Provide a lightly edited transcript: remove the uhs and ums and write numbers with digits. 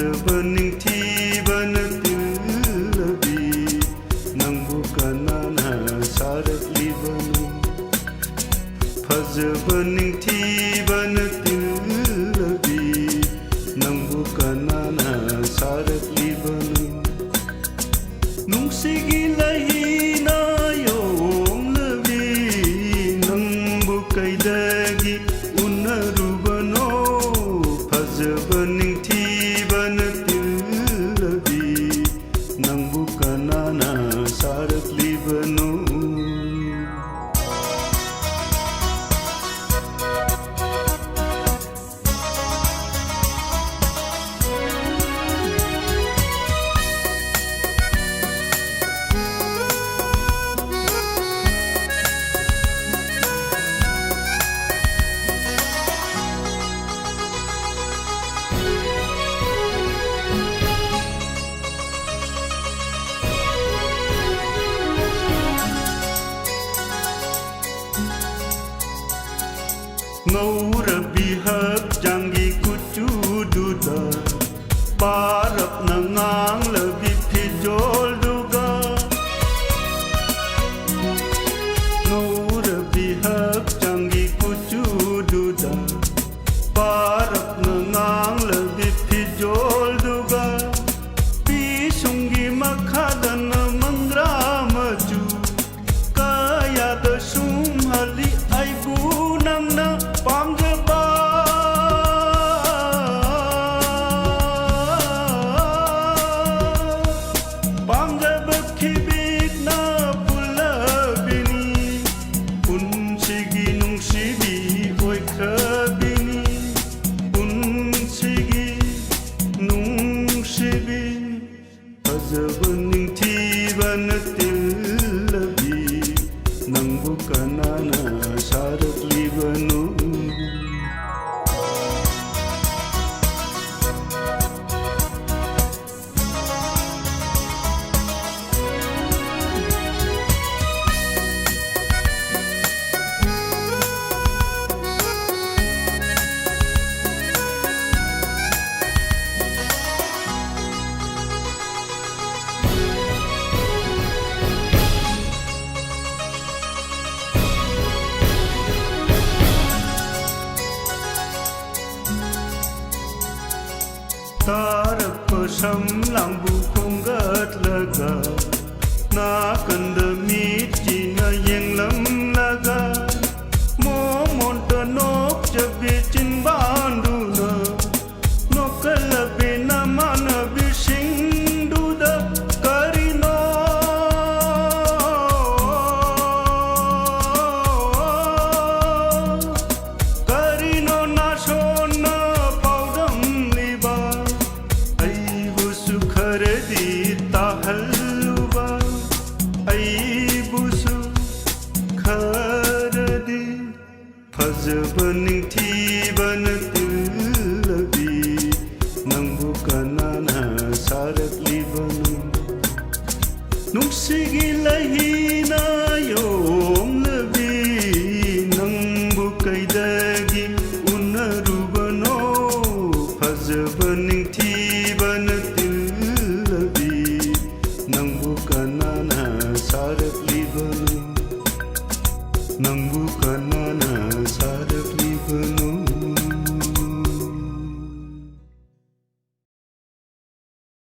ꯐꯖꯕ ꯅꯤꯡꯊꯤꯕꯅ ꯇꯤꯜꯂꯕꯤ ꯅꯪꯕꯨ ꯀꯅꯥꯅ ꯁꯥꯔꯛꯂꯤꯕꯅꯣ ꯐꯖꯕ ꯅꯤꯡꯊꯤꯕꯅ ꯇꯤꯜꯂꯕꯤ ꯅꯪꯕꯨ ꯀꯅꯥꯅ ꯁꯥꯔꯛꯂꯤꯕꯅꯣ ꯅꯨꯡꯁꯤꯒꯤ ꯂꯩꯅ ꯌꯣꯝꯂꯕꯤ ꯅꯪꯕꯨ ꯀꯩꯗꯒꯤ ꯎꯅꯔꯨꯕꯅꯣ ꯐꯖꯕ ꯅꯤꯡꯊꯤꯕꯅ ꯇꯤꯜꯂꯕꯤ ꯅꯪꯕು ಕನಾನಾ ಸಾರಕ್ಲಿಬನು ngawrabi hapjangi kucududa parap nangang labi pijol duga ngawrabi hapjangi kucududa parap nangang labi pijol duga pisungi makhadana mangra maju kaya da sumhali aibu namna pamjaba pamjaba khibit na pulabini unsigi nungsibi oi khabini unsigi nungsibi fajaba ningthibana tillabi nangbu kanana saraklibanو Tarapasam lambu khonggat laga na kanda miti na yenglam laga mo monta nok jabe chin bandu na nokala be na mana bisindu da karino karino na sona tahluba aibusu kharadi fajaba ningthibana tillabi nangbu kanana saraklibanu nungsigi lahina yomlabi nangbu kaidagi unarubano fajaba